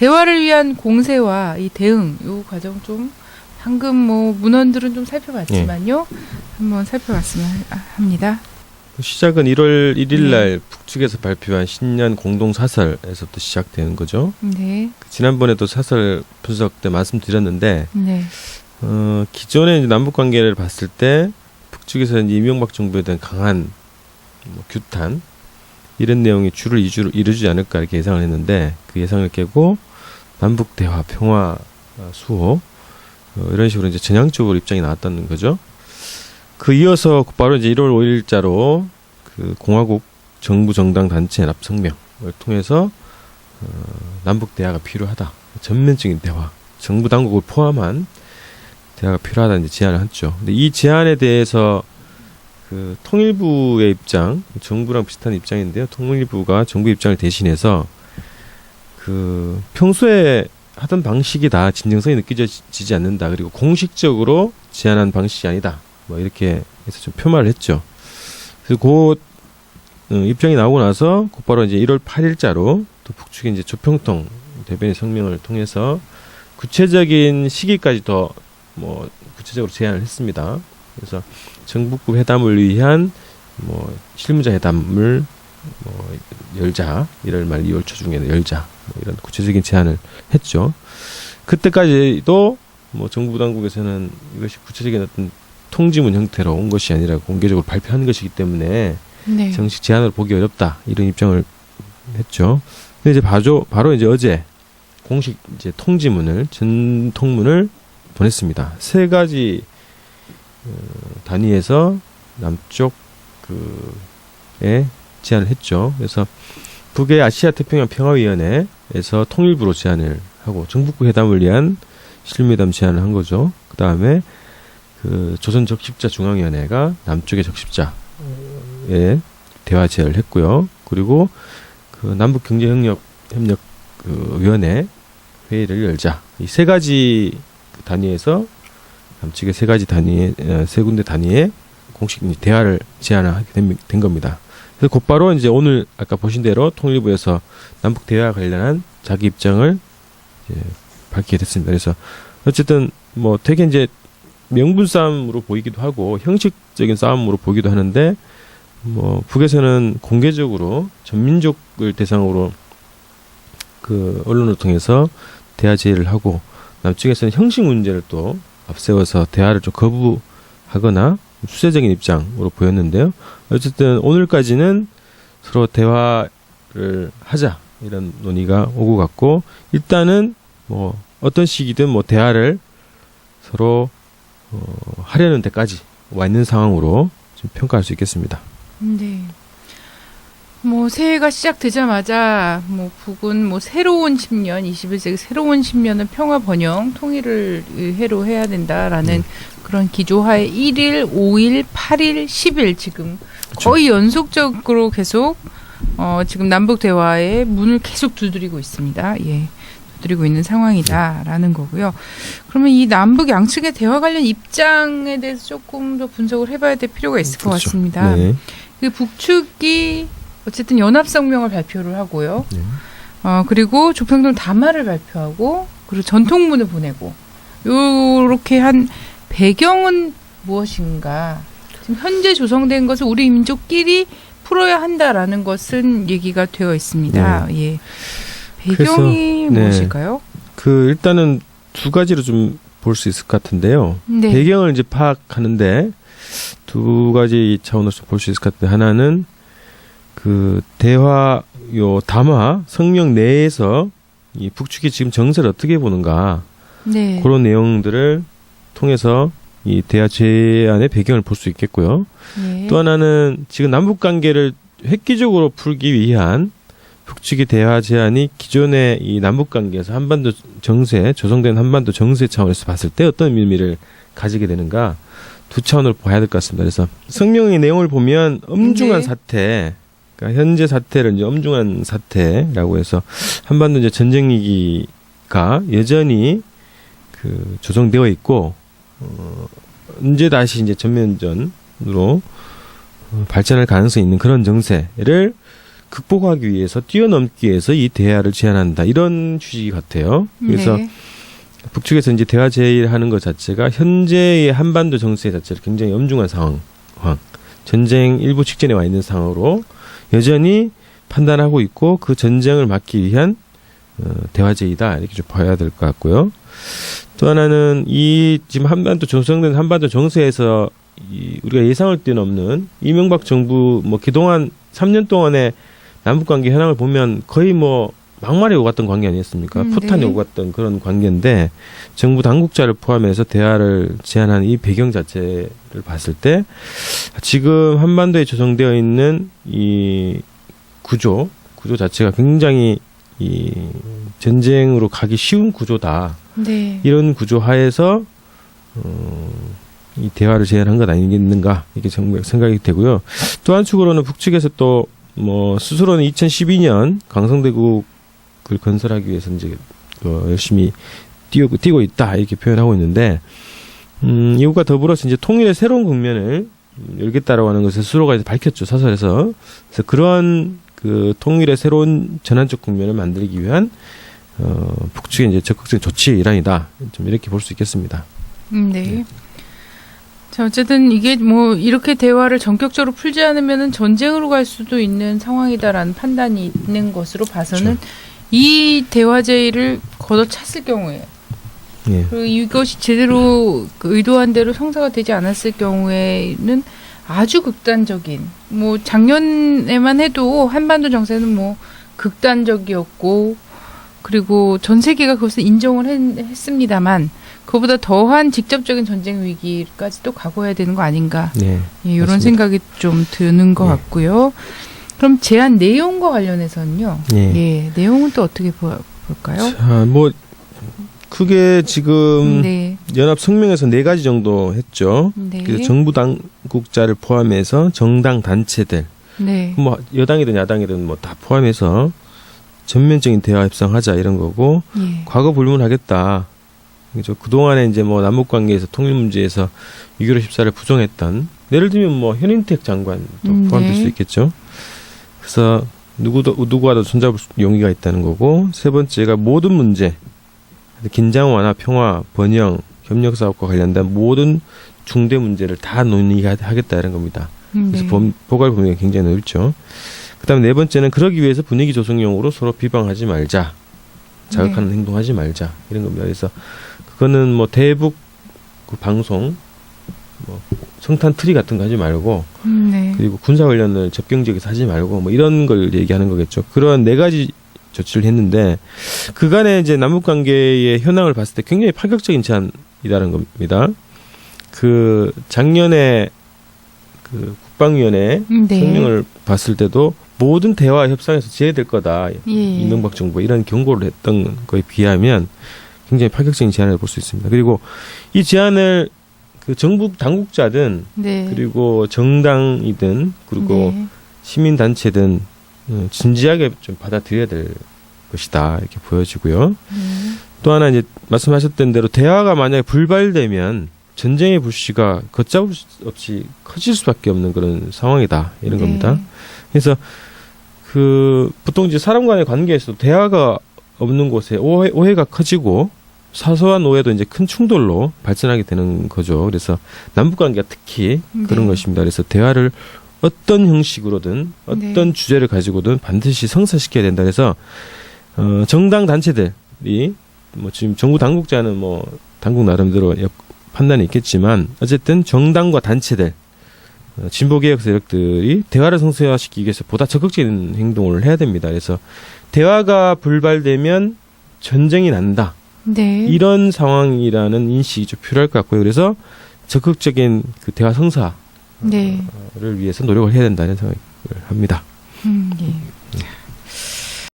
대화를 위한 공세와 이 대응, 요 과정 좀 방금 문헌들은 좀 살펴봤지만요. 한번 살펴봤으면 합니다. 시작은 1월 1일 날 북측에서 발표한 신년 공동사설에서부터 시작되는 거죠. 네. 지난번에도 사설 분석 때 말씀드렸는데 네. 기존의 이제 남북 관계를 봤을 때 북측에서 이제 이명박 정부에 대한 강한 규탄 이런 내용이 주를 이루지 않을까 이렇게 예상을 했는데 그 예상을 깨고 남북 대화, 평화, 수호 이런 식으로 이제 전향적으로 입장이 나왔다는 거죠. 그 이어서 바로 이제 1월 5일자로 그 공화국 정부 정당 단체 연합 성명을 통해서 남북 대화가 필요하다. 전면적인 대화, 정부 당국을 포함한 대화가 필요하다는 제안을 했죠. 근데 이 제안에 대해서 그 통일부의 입장, 정부랑 비슷한 입장인데요. 통일부가 정부 입장을 대신해서 그 평소에 하던 방식이 다 진정성이 느껴지지 않는다. 그리고 공식적으로 제안한 방식이 아니다. 뭐 이렇게 해서 좀 표말을 했죠. 그래서 입장이 나오고 나서 곧바로 이제 1월 8일자로 또 북측의 이제 조평통 대변인 성명을 통해서 구체적인 시기까지 더 구체적으로 제안을 했습니다. 그래서 정북부 회담을 위한 실무자 회담을 열자 1월 말 2월 초 중에는 열자 이런 구체적인 제안을 했죠. 그때까지도 정부 당국에서는 이것이 구체적인 어떤 통지문 형태로 온 것이 아니라 공개적으로 발표한 것이기 때문에 네. 정식 제안으로 보기 어렵다 이런 입장을 했죠. 근데 이제 바로 이제 어제 공식 이제 통지문을 전통문을 보냈습니다. 3가지 단위에서 남쪽에 제안을 했죠. 그래서 북의 아시아 태평양 평화위원회에서 통일부로 제안을 하고 정북부 회담을 위한 실무회담 제안을 한 거죠. 그 다음에 그 조선 적십자 중앙위원회가 남쪽의 적십자에 대화 제안을 했고요. 그리고 그 남북 경제협력 그 위원회 회의를 열자. 이 3가지 단위에서 남측의 3가지 단위에 3군데 단위에 공식 대화를 제안하게 된 겁니다. 그래서 곧바로 이제 오늘 아까 보신 대로 통일부에서 남북 대화 관련한 자기 입장을 이제 밝히게 됐습니다. 그래서 어쨌든 되게 이제 명분 싸움으로 보이기도 하고 형식적인 싸움으로 보이기도 하는데 북에서는 공개적으로 전민족을 대상으로 그 언론을 통해서 대화 제의를 하고 남쪽에서는 형식 문제를 또 앞세워서 대화를 좀 거부하거나 수세적인 입장으로 보였는데요. 어쨌든 오늘까지는 서로 대화를 하자 이런 논의가 오고 갔고 일단은 어떤 시기든 대화를 서로 하려는 데까지 와 있는 상황으로 좀 평가할 수 있겠습니다. 네. 새해가 시작되자마자 북은 새로운 10년, 21세기 새로운 10년은 평화 번영, 통일을 해로 해야 된다라는 그런 기조하에 1일, 5일, 8일, 10일 지금 그렇죠. 거의 연속적으로 계속 지금 남북 대화의 문을 계속 두드리고 있습니다. 예. 두드리고 있는 상황이다라는 거고요. 그러면 이 남북 양측의 대화 관련 입장에 대해서 조금 더 분석을 해봐야 될 필요가 있을 것 같습니다. 네. 그 북측이 어쨌든 연합성명을 발표를 하고요. 그리고 조평통 담화를 발표하고 그리고 전통문을 보내고 요렇게 한 배경은 무엇인가? 지금 현재 조성된 것을 우리 민족끼리 풀어야 한다라는 것은 얘기가 되어 있습니다. 예. 배경이 무엇일까요? 일단은 2가지로 좀 볼 수 있을 것 같은데요. 네. 배경을 이제 파악하는데 2가지 차원으로서 볼 수 있을 것 같은데 하나는 그 대화 담화 성명 내에서 이 북측이 지금 정세를 어떻게 보는가 그런 내용들을 통해서 이 대화 제안의 배경을 볼 수 있겠고요. 또 하나는 지금 남북 관계를 획기적으로 풀기 위한 북측의 대화 제안이 기존의 이 남북 관계에서 한반도 정세 조성된 한반도 정세 차원에서 봤을 때 어떤 의미를 가지게 되는가 2차원으로 봐야 될 것 같습니다. 그래서 성명의 내용을 보면 엄중한 사태. 그러니까 현재 사태를 이제 엄중한 사태라고 해서 한반도 이제 전쟁 위기가 여전히 그 조성되어 있고 언제 다시 이제 전면전으로 발전할 가능성이 있는 그런 정세를 극복하기 위해서 뛰어넘기 위해서 이 대화를 제안한다 이런 취지 같아요. 그래서 네. 북측에서 이제 대화 제의하는 것 자체가 현재의 한반도 정세 자체를 굉장히 엄중한 상황, 전쟁 일부 직전에 와 있는 상황으로 여전히 판단하고 있고 그 전쟁을 막기 위한 대화 제의다 이렇게 좀 봐야 될 것 같고요. 또 하나는 이 지금 한반도 조성된 한반도 정세에서 우리가 예상을 뛰어넘는 이명박 정부 뭐 그동안 3년 동안의 남북 관계 현황을 보면 거의 뭐 막말에 오갔던 관계 아니었습니까? 포탄에 네. 오갔던 그런 관계인데 정부 당국자를 포함해서 대화를 제안한 이 배경 자체를 봤을 때 지금 한반도에 조성되어 있는 이 구조 자체가 굉장히 이 전쟁으로 가기 쉬운 구조다. 네. 이런 구조 하에서 이 대화를 제안한 것 아니겠는가 이게 정말 생각이 되고요. 또 한축으로는 북측에서 또 뭐 스스로는 2012년 강성대국을 건설하기 위해서 이제 열심히 뛰고 있다 이렇게 표현하고 있는데 이것과 더불어서 이제 통일의 새로운 국면을 열겠다라고 하는 것을 스스로가 이제 밝혔죠 사설에서. 그래서 그러한 그 통일의 새로운 전환적 국면을 만들기 위한 북측의 이제 적극적인 조치의 일환이다. 좀 이렇게 볼 수 있겠습니다. 네. 자, 어쨌든 이게 뭐 이렇게 대화를 전격적으로 풀지 않으면은 전쟁으로 갈 수도 있는 상황이다라는 판단이 있는 것으로 봐서는 그렇죠. 이 대화 제의를 걷어찼을 경우에 예. 그리고 이것이 제대로 그 의도한 대로 성사가 되지 않았을 경우에는 아주 극단적인 뭐 작년에만 해도 한반도 정세는 뭐 극단적이었고 그리고 전 세계가 그것을 인정을 했습니다만 그보다 더한 직접적인 전쟁 위기까지도 각오해야 되는 거 아닌가 네. 예, 이런 맞습니다. 생각이 좀 드는 것 네. 같고요. 그럼 제안 내용과 관련해서는요. 네. 예, 내용은 또 어떻게 볼까요? 자, 뭐 크게 지금 네, 연합 성명에서 4가지 정도 했죠. 네, 그래서 정부 당국자를 포함해서 정당 단체들, 네, 뭐 여당이든 야당이든 뭐 다 포함해서 전면적인 대화 협상하자 이런 거고 예, 과거 불문하겠다. 그죠. 그동안에 이제 뭐 남북 관계에서 통일 문제에서 6.15 14를 부정했던 예를 들면 뭐 현인택 장관도 포함될 네. 수 있겠죠. 그래서 누구와도 손잡을 용의가 있다는 거고 세 번째가 모든 문제 긴장 완화, 평화, 번영, 협력 사업과 관련된 모든 중대 문제를 다 논의하겠다 이런 겁니다. 그래서 네. 포괄 범위가 굉장히 넓죠. 그다음에 네 번째는 그러기 위해서 분위기 조성용으로 서로 비방하지 말자. 자극하는 행동하지 말자. 이런 겁니다. 그래서 그거는 뭐 대북 그 방송 뭐 성탄 트리 같은 거 하지 말고 네. 그리고 군사 관련을 접경 지역에서 하지 말고 뭐 이런 걸 얘기하는 거겠죠. 그런 4가지 조치를 했는데 그간에 이제 남북 관계의 현황을 봤을 때 굉장히 파격적인 제안이라는 겁니다. 그 작년에 그 국방위원회 네. 성명을 봤을 때도 모든 대화 협상에서 제외될 거다. 예. 이명박 정부 이런 경고를 했던 거에 비하면 굉장히 파격적인 제안을 볼 수 있습니다. 그리고 이 제안을 그 정부 당국자든 네. 그리고 정당이든 그리고 네. 시민단체든 진지하게 좀 받아들여야 될 것이다 이렇게 보여지고요. 네. 또 하나 이제 말씀하셨던 대로 대화가 만약에 불발되면 전쟁의 불씨가 걷잡을 수 없이 커질 수밖에 없는 그런 상황이다 이런 네. 겁니다. 그래서 그 보통 이제 사람 간의 관계에서 대화가 없는 곳에 오해가 커지고 사소한 오해도 이제 큰 충돌로 발전하게 되는 거죠. 그래서 남북 관계가 특히 그런 네. 것입니다. 그래서 대화를 어떤 형식으로든 어떤 네. 주제를 가지고든 반드시 성사시켜야 된다. 그래서 정당 단체들이 뭐 지금 정부 당국자는 뭐 당국 나름대로 판단이 있겠지만 어쨌든 정당과 단체들 진보개혁 세력들이 대화를 성사시키기 위해서 보다 적극적인 행동을 해야 됩니다. 그래서 대화가 불발되면 전쟁이 난다. 네. 이런 상황이라는 인식이 좀 필요할 것 같고요. 그래서 적극적인 그 대화 성사를 네. 위해서 노력을 해야 된다는 생각을 합니다. 예.